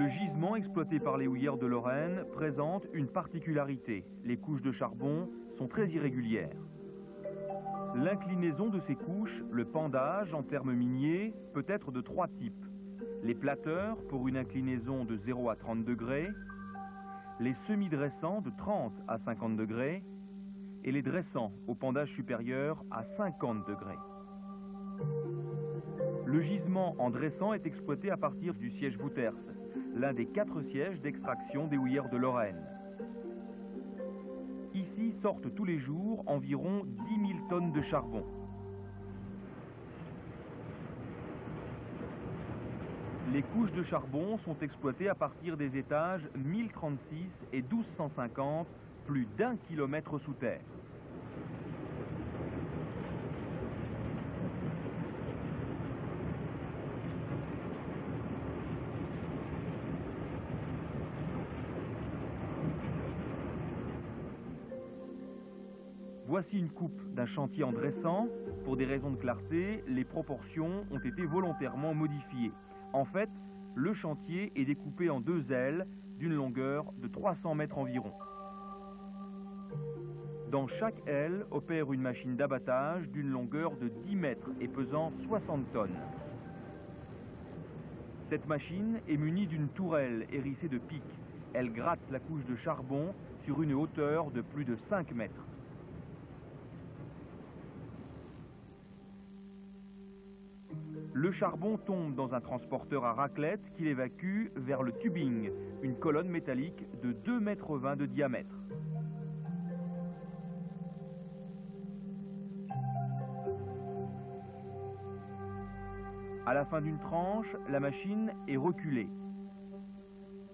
Le gisement exploité par les houillères de Lorraine présente une particularité. Les couches de charbon sont très irrégulières. L'inclinaison de ces couches, le pendage en termes miniers, peut être de 3 types. Les plateurs pour une inclinaison de 0 à 30 degrés, les semi-dressants de 30 à 50 degrés et les dressants au pendage supérieur à 50 degrés. Le gisement en dressant est exploité à partir du siège Wouters, l'un des 4 sièges d'extraction des houillères de Lorraine. Ici sortent tous les jours environ 10 000 tonnes de charbon. Les couches de charbon sont exploitées à partir des étages 1036 et 1250, plus d'1 kilomètre sous terre. Voici une coupe d'un chantier en dressant. Pour des raisons de clarté, les proportions ont été volontairement modifiées. En fait, le chantier est découpé en 2 ailes d'une longueur de 300 mètres environ. Dans chaque aile opère une machine d'abattage d'une longueur de 10 mètres et pesant 60 tonnes. Cette machine est munie d'une tourelle hérissée de pics. Elle gratte la couche de charbon sur une hauteur de plus de 5 mètres. Le charbon tombe dans un transporteur à raclette qui l'évacue vers le tubing, une colonne métallique de 2,20 mètres de diamètre. À la fin d'une tranche, la machine est reculée.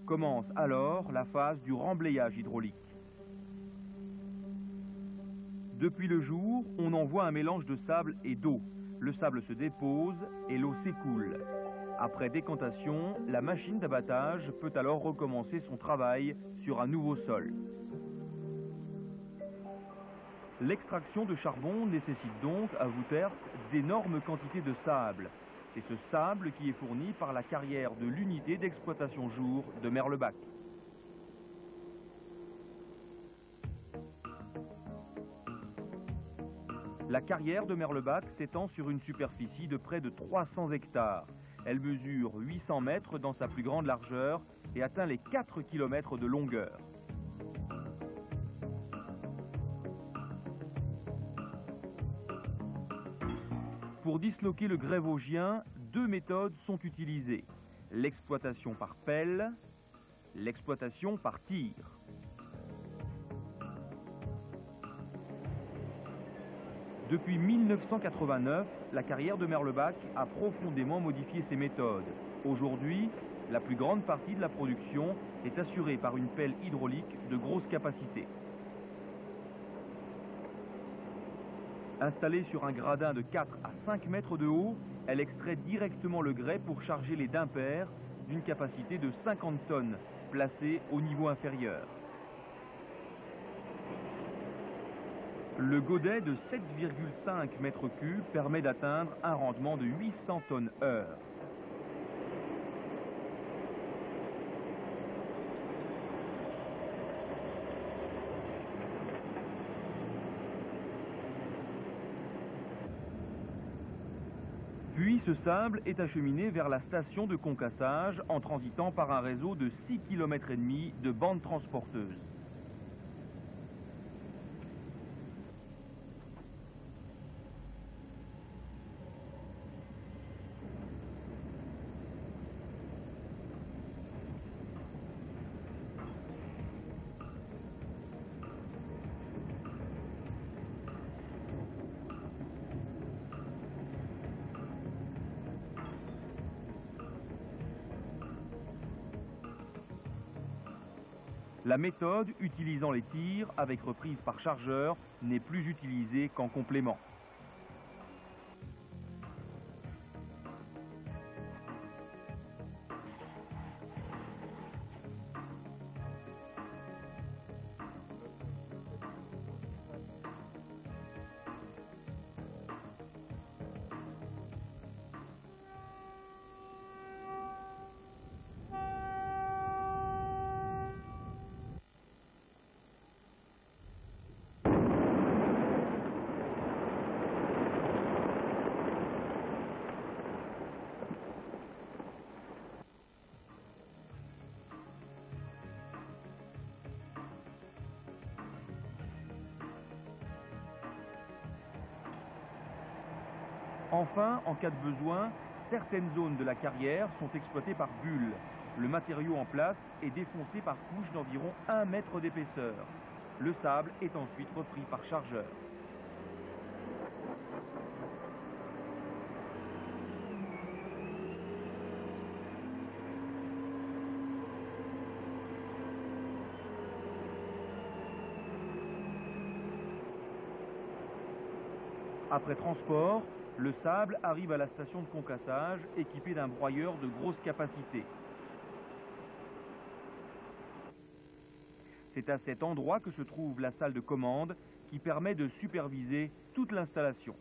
Commence alors la phase du remblayage hydraulique. Depuis le jour, on envoie un mélange de sable et d'eau. Le sable se dépose et l'eau s'écoule. Après décantation, la machine d'abattage peut alors recommencer son travail sur un nouveau sol. L'extraction de charbon nécessite donc à Wouters d'énormes quantités de sable. C'est ce sable qui est fourni par la carrière de l'unité d'exploitation jour de Merlebach. La carrière de Merlebach s'étend sur une superficie de près de 300 hectares. Elle mesure 800 mètres dans sa plus grande largeur et atteint les 4 km de longueur. Pour disloquer le grès vosgien, 2 méthodes sont utilisées. L'exploitation par pelle, l'exploitation par tir. Depuis 1989, la carrière de Merlebach a profondément modifié ses méthodes. Aujourd'hui, la plus grande partie de la production est assurée par une pelle hydraulique de grosse capacité. Installée sur un gradin de 4 à 5 mètres de haut, elle extrait directement le grès pour charger les d'impair d'une capacité de 50 tonnes, placées au niveau inférieur. Le godet de 7,5 mètres cubes permet d'atteindre un rendement de 800 tonnes heure. Puis ce sable est acheminé vers la station de concassage en transitant par un réseau de 6,5 km de bandes transporteuses. La méthode utilisant les tirs avec reprise par chargeur n'est plus utilisée qu'en complément. Enfin, en cas de besoin, certaines zones de la carrière sont exploitées par bulles. Le matériau en place est défoncé par couches d'environ 1 mètre d'épaisseur. Le sable est ensuite repris par chargeur. Après transport, le sable arrive à la station de concassage équipée d'un broyeur de grosse capacité. C'est à cet endroit que se trouve la salle de commande qui permet de superviser toute l'installation.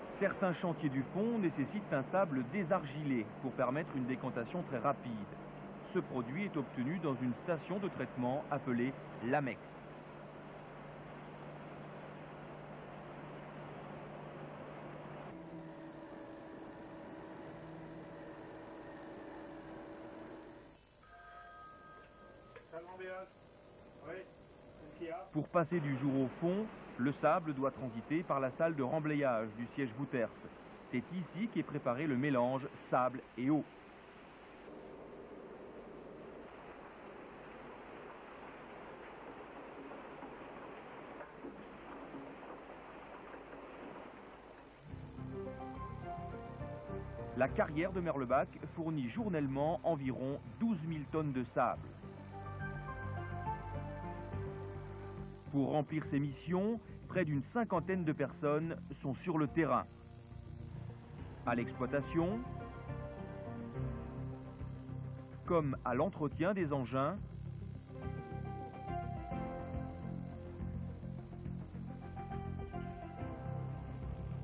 Certains chantiers du fond nécessitent un sable désargilé pour permettre une décantation très rapide. Ce produit est obtenu dans une station de traitement appelée Lamex. Pour passer du jour au fond, le sable doit transiter par la salle de remblayage du siège Wouters. C'est ici qu'est préparé le mélange sable et eau. La carrière de Merlebach fournit journellement environ 12 000 tonnes de sable. Pour remplir ces missions, près d'une cinquantaine de personnes sont sur le terrain. À l'exploitation, comme à l'entretien des engins,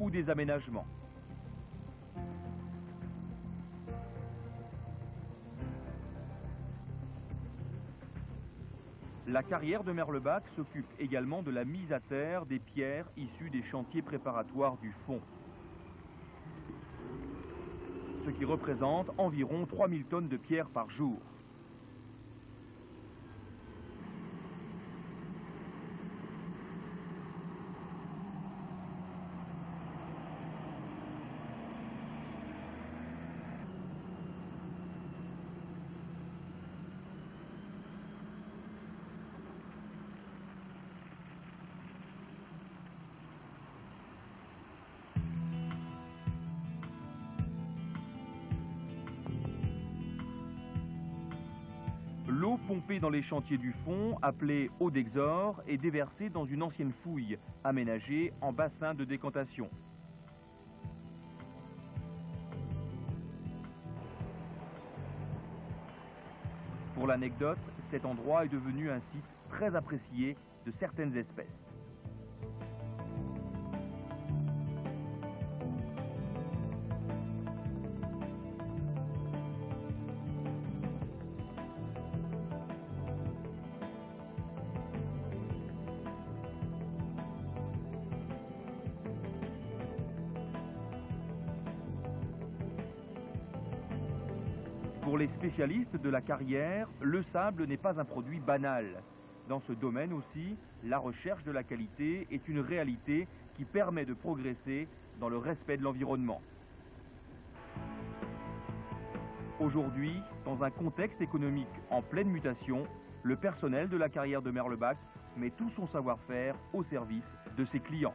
ou des aménagements. La carrière de Merlebach s'occupe également de la mise à terre des pierres issues des chantiers préparatoires du fond, ce qui représente environ 3 000 tonnes de pierres par jour. L'eau pompée dans les chantiers du fond, appelée eau d'exor, est déversée dans une ancienne fouille, aménagée en bassin de décantation. Pour l'anecdote, cet endroit est devenu un site très apprécié de certaines espèces. Pour les spécialistes de la carrière, le sable n'est pas un produit banal. Dans ce domaine aussi, la recherche de la qualité est une réalité qui permet de progresser dans le respect de l'environnement. Aujourd'hui, dans un contexte économique en pleine mutation, le personnel de la carrière de Merlebach met tout son savoir-faire au service de ses clients.